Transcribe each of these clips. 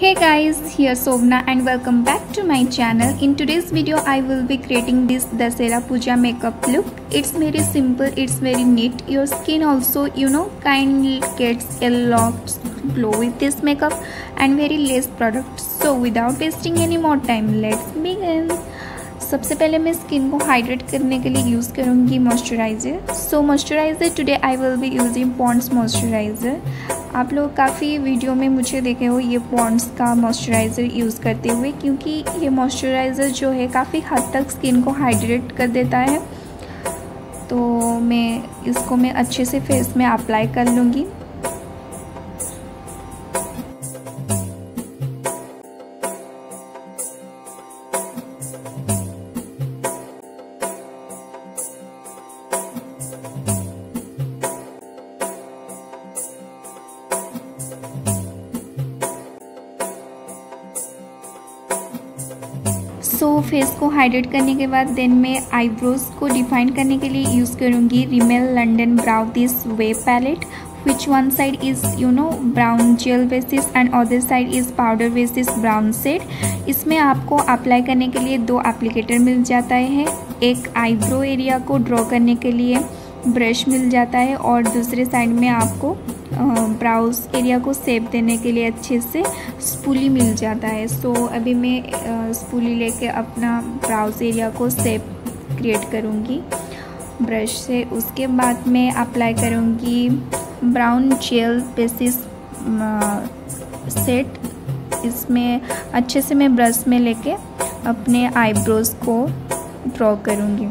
Hey guys, here Sogna and welcome back to my channel. In today's video I will be creating this Dasera Puja makeup look. It's very simple, it's very neat. Your skin also kind gets a lot glow with this makeup and very less product. So without wasting any more time, let's begin. सबसे पहले मैं skin को hydrate करने के लिए use करूँगी moisturizer. So moisturizer today I will be using Pond's moisturizer. आप लोग काफ़ी वीडियो में मुझे देखे हो ये पॉन्ड्स का मॉइस्चराइज़र यूज़ करते हुए, क्योंकि ये मॉइस्चराइज़र जो है काफ़ी हद तक स्किन को हाइड्रेट कर देता है. तो मैं इसको अच्छे से फेस में अप्लाई कर लूँगी. सो फेस को हाइड्रेट करने के बाद देन मैं आईब्रोज को डिफाइन करने के लिए यूज़ करूँगी Rimmel London brow this way palette, which one side is brown gel basis and other side is powder basis brown shade. इसमें आपको अप्लाई करने के लिए दो एप्लीकेटर मिल जाता है. एक आईब्रो एरिया को ड्रॉ करने के लिए ब्रश मिल जाता है और दूसरे साइड में आपको ब्राउज एरिया को शेप देने के लिए अच्छे से स्पूली मिल जाता है. सो अभी मैं स्पूली लेके अपना ब्राउज एरिया को शेप क्रिएट करूँगी ब्रश से. उसके बाद मैं अप्लाई करूँगी ब्राउन जेल बेसिस सेट. इसमें अच्छे से मैं ब्रश में लेके अपने आईब्रोज को ड्रॉ करूँगी.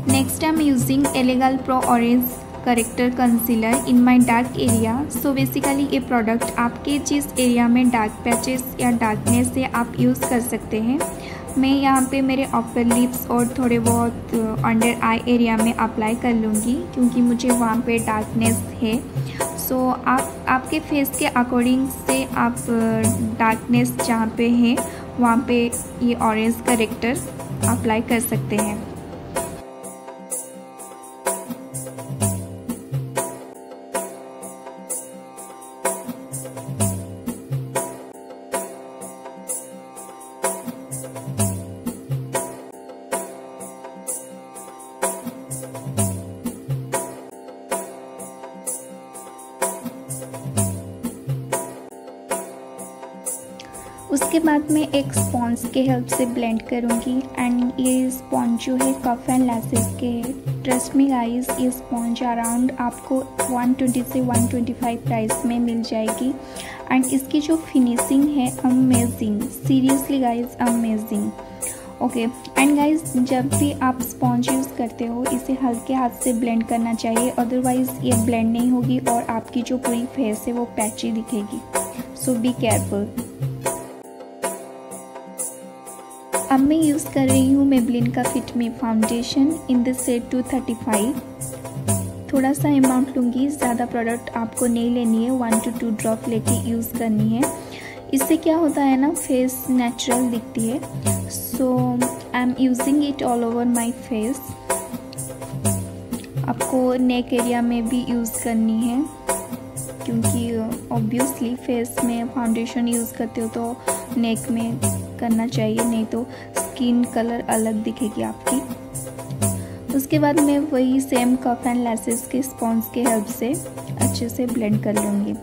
Next I'm using Elegal Pro Orange character concealer in my dark area. So basically ये प्रोडक्ट आपके जिस एरिया में डार्क पैचेस या डार्कनेस है आप यूज़ कर सकते हैं. मैं यहाँ पे मेरे अपर लिप्स और थोड़े बहुत अंडर आई एरिया में अप्लाई कर लूँगी क्योंकि मुझे वहाँ पे डार्कनेस है. सो आपके फेस के अकॉर्डिंग से आप डार्कनेस जहाँ पे है वहाँ पे ये ऑरेंज करेक्टर अप्लाई कर सकते हैं. उसके बाद मैं एक स्पॉन्ज के हेल्प से ब्लेंड करूँगी एंड ये स्पॉन्ज जो है कफ एंड लैसेस के है. ट्रस्ट मी गाइस, ये स्पॉन्ज अराउंड आपको 120 से 125 प्राइस में मिल जाएगी एंड इसकी जो फिनिशिंग है amazing, seriously guys amazing. Okay and guys, जब भी आप स्पॉन्ज यूज़ करते हो इसे हल्के हाथ से ब्लेंड करना चाहिए, अदरवाइज़ ये ब्लेंड नहीं होगी और आपकी जो पूरी फेस है वो पैची दिखेगी. So be careful. अब मैं यूज़ कर रही हूँ मेबलिन का fit me foundation in the shade 235. थोड़ा सा अमाउंट लूँगी, ज़्यादा प्रोडक्ट आपको नहीं लेनी है, 1 to 2 ड्रॉप लेके यूज़ करनी है. इससे क्या होता है ना, फेस नेचुरल दिखती है. So I am using it all over my face. आपको नेक एरिया में भी यूज़ करनी है क्योंकि ऑब्वियसली फेस में फाउंडेशन यूज़ करते हो तो नेक में करना चाहिए, नहीं तो स्किन कलर अलग दिखेगी आपकी. उसके बाद मैं वही सेम कफ एंड लैसेस के स्पॉन्ज के हेल्प से अच्छे से ब्लेंड कर लूँगी.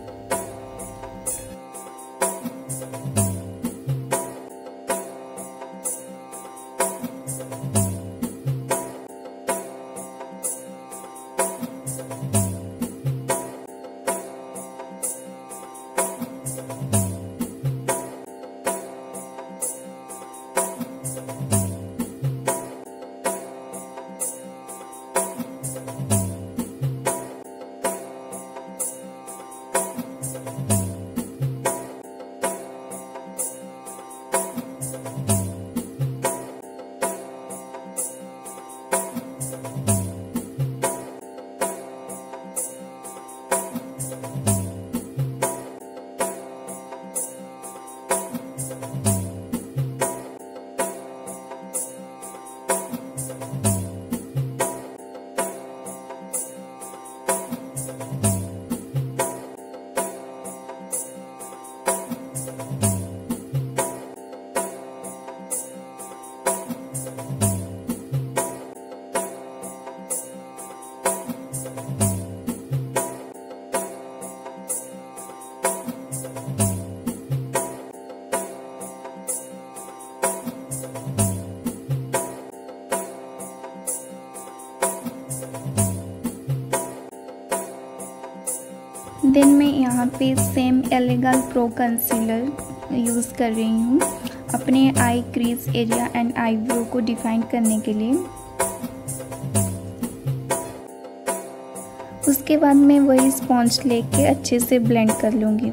देन मैं यहाँ पे सेम एलेगा प्रो कंसीलर यूज़ कर रही हूँ अपने आई क्रीज एरिया एंड आईब्रो को डिफाइन करने के लिए। उसके बाद मैं वही स्पॉन्ज लेके अच्छे से ब्लेंड कर लूँगी।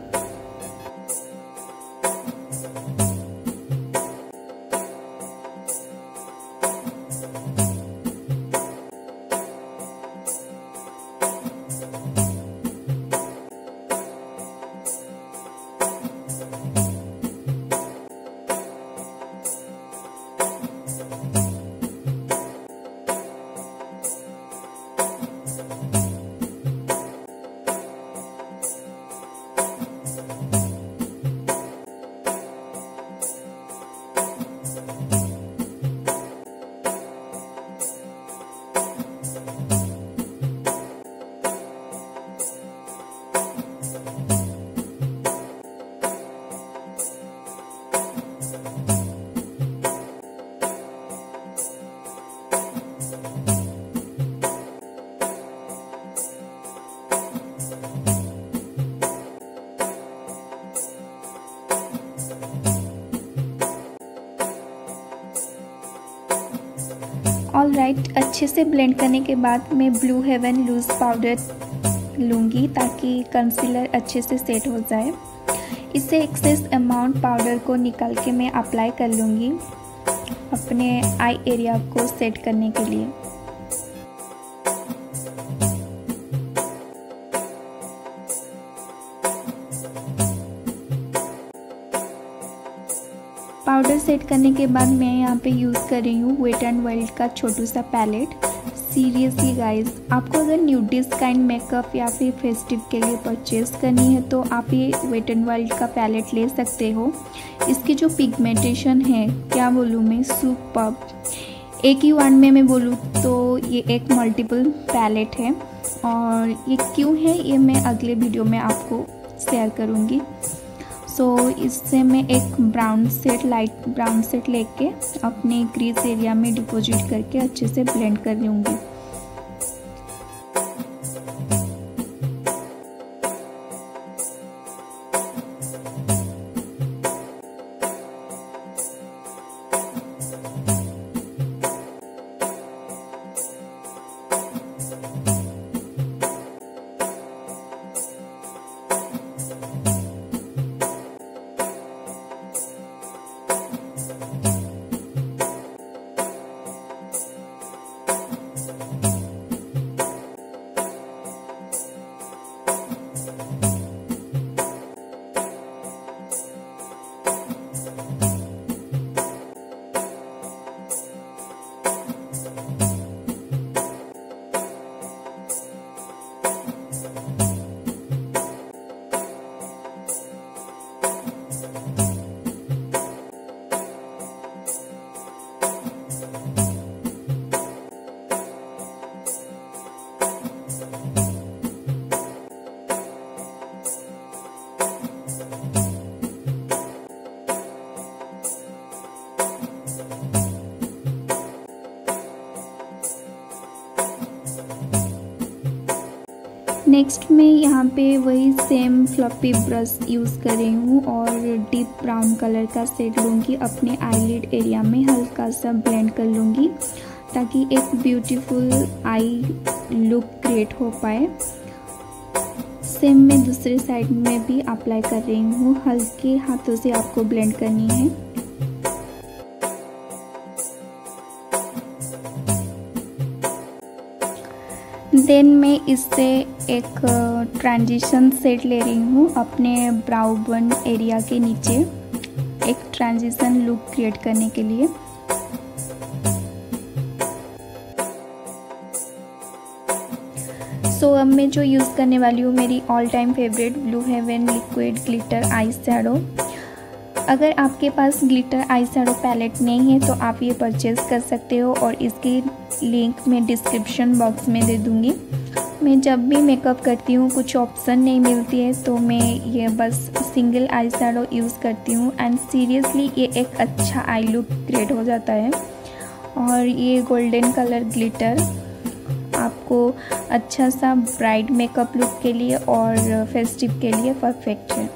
ऑल राइट, अच्छे से ब्लेंड करने के बाद मैं ब्लू हेवन लूज पाउडर लूँगी ताकि कंसीलर अच्छे से सेट हो जाए। इससे एक्सेस अमाउंट पाउडर को निकाल के मैं अप्लाई कर लूँगी अपने आई एरिया को सेट करने के लिए। पाउडर सेट करने के बाद मैं यहाँ पे यूज़ कर रही हूँ वेट एंड वाइल्ड का छोटू सा पैलेट। सीरियसली गाइस, आपको अगर न्यूडिस्ट काइंड मेकअप या फिर फेस्टिव के लिए परचेज करनी है तो आप ये वेट एंड वाइल्ड का पैलेट ले सकते हो। इसकी जो पिगमेंटेशन है, क्या बोलूँ मैं, सुपर्ब। एक ही वर्ड में मैं बोलूँ तो ये एक मल्टीपल पैलेट है और ये क्यों है ये मैं अगले वीडियो में आपको शेयर करूँगी। सो इससे मैं एक brown set, light brown set लेके अपने क्रीज एरिया में डिपॉजिट करके अच्छे से ब्लेंड कर लूँगी। नेक्स्ट मैं यहाँ पे वही सेम फ्लफी ब्रश यूज़ कर रही हूँ और डीप ब्राउन कलर का शेड लूँगी अपने आईलिड एरिया में, हल्का सा ब्लेंड कर लूँगी ताकि एक ब्यूटीफुल आई लुक क्रिएट हो पाए। सेम मैं दूसरे साइड में भी अप्लाई कर रही हूँ, हल्के हाथों से आपको ब्लेंड करनी है। देन मैं इससे एक ट्रांजिशन सेट ले रही हूँ अपने ब्राउ बन एरिया के नीचे, एक ट्रांजिशन लुक क्रिएट करने के लिए। सो अब मैं जो यूज़ करने वाली हूँ मेरी all time favourite blue heaven liquid glitter eyeshadow. अगर आपके पास ग्लिटर आई शैडो पैलेट नहीं है तो आप ये परचेज़ कर सकते हो और इसकी लिंक मैं डिस्क्रिप्शन बॉक्स में दे दूँगी। मैं जब भी मेकअप करती हूँ कुछ ऑप्शन नहीं मिलती है तो मैं ये बस सिंगल आई शैडो यूज़ करती हूँ एंड सीरियसली ये एक अच्छा आई लुक क्रिएट हो जाता है। और ये गोल्डन कलर ग्लिटर आपको अच्छा सा ब्राइड मेकअप लुक के लिए और फेस्टिव के लिए परफेक्ट है।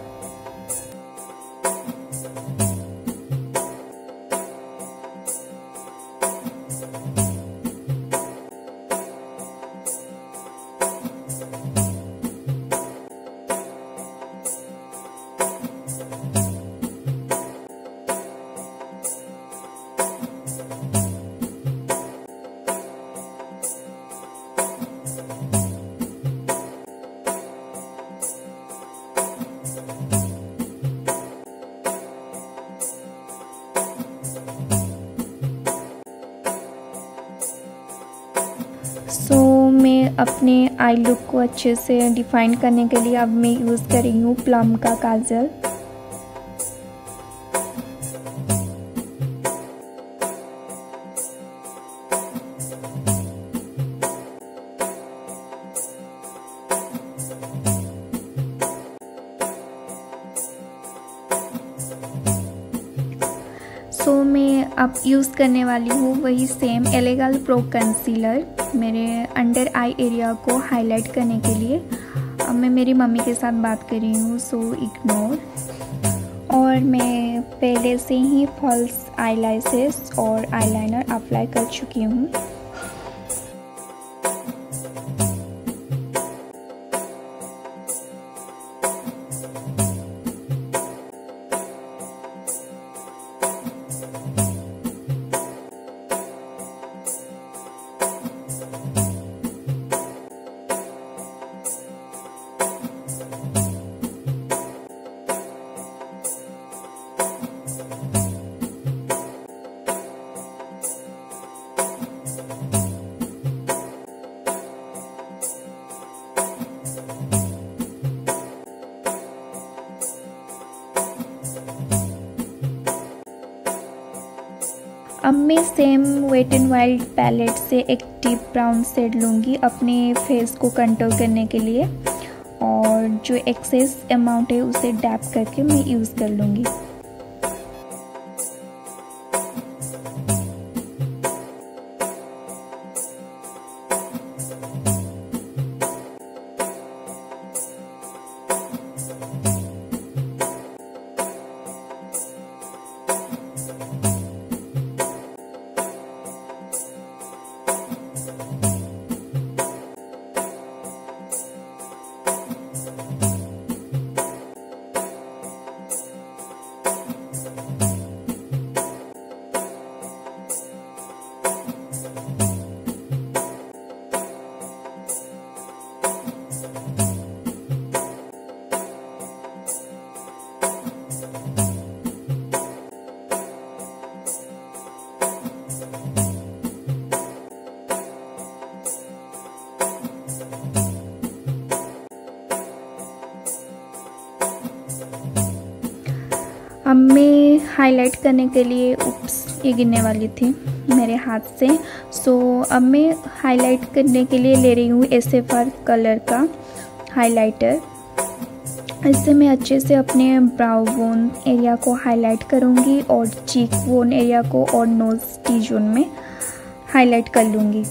सो मैं अपने आई लुक को अच्छे से डिफाइन करने के लिए अब मैं यूज़ कर रही हूँ प्लम का काजल। सो मैं अब यूज़ करने वाली हूँ वही सेम एलेगल प्रो कंसीलर मेरे अंडर आई एरिया को हाईलाइट करने के लिए। अब मैं मेरी मम्मी के साथ बात कर रही हूँ, सो इग्नोर। और मैं पहले से ही फॉल्स आईलैशेस और आईलाइनर अप्लाई कर चुकी हूँ। अब मैं same wet and wild palette से एक डीप ब्राउन शेड लूँगी अपने फेस को कंट्रोल करने के लिए, और जो एक्सेस अमाउंट है उसे डैप करके मैं यूज़ कर लूँगी। अब मैं हाईलाइट करने के लिए ये गिरने वाली थी मेरे हाथ से। सो अब मैं हाईलाइट करने के लिए ले रही हूँ SFR कलर का हाइलाइटर। इससे मैं अच्छे से अपने ब्राउ बोन एरिया को हाईलाइट करूँगी और चीक बोन एरिया को और नोज़ टी जोन में हाईलाइट कर लूँगी।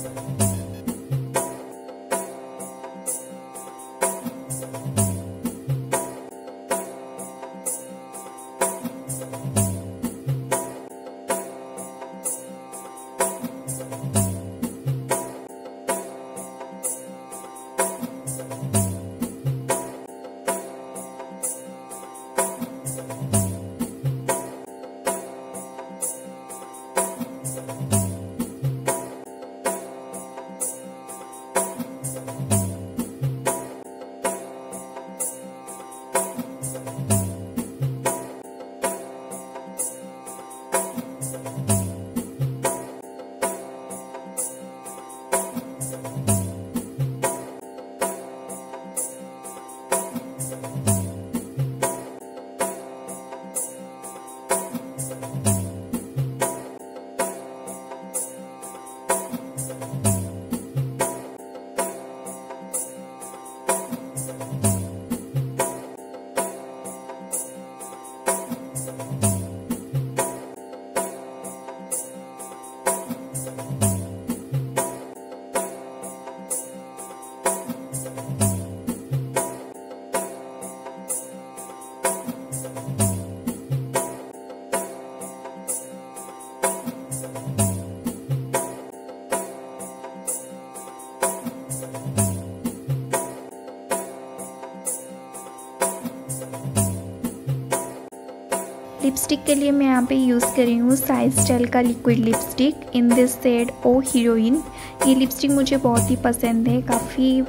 लिपस्टिक के लिए मैं यहाँ पे यूज़ कर रही हूँ साइज स्टाइल का liquid lipstick in this shade O heroine. ये लिपस्टिक मुझे बहुत ही पसंद है, काफ़ी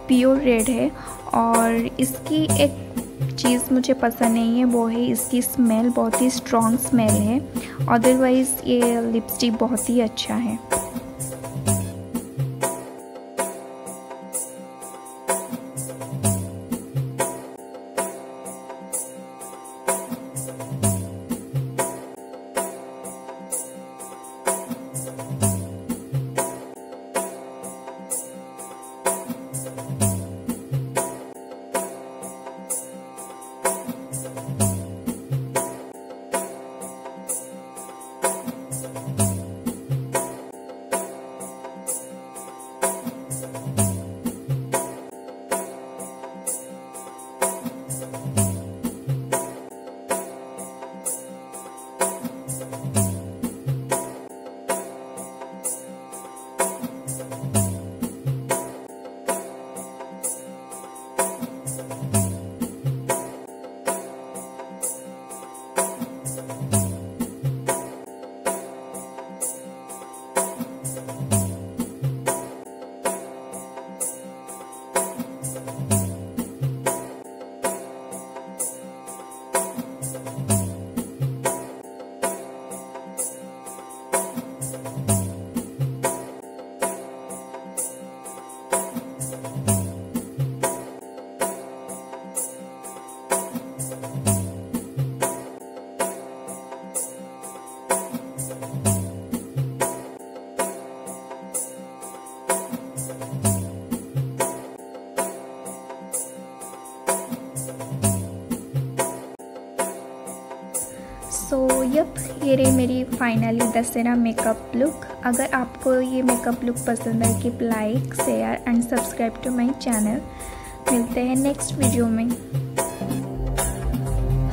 प्योर रेड है और इसकी एक चीज़ मुझे पसंद नहीं है, वो है इसकी स्मेल, बहुत ही स्ट्रॉन्ग स्मेल है। अदरवाइज़ ये लिपस्टिक बहुत ही अच्छा है। ये रही मेरी फाइनली दशहरा मेकअप लुक। अगर आपको ये मेकअप लुक पसंद है keep like share and subscribe to my channel. मिलते हैं नेक्स्ट वीडियो में।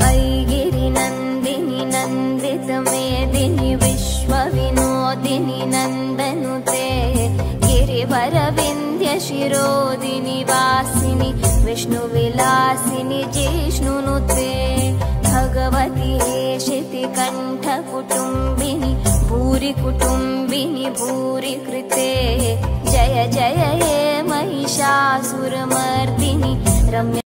ऐगिरि नंदिनी नंदित मेदिनी विश्व विनोदिनी नंदनुते गिरिवर विंध्य शिरोदिनी वासिनी विष्णु विलासिनी जिष्णुनुते भगवती हेशिति कंठ कुटुंबिनी भूरि कुटुंबिनी भूरि कृते जय जय हे महिषासुरमर्दिनी रम्य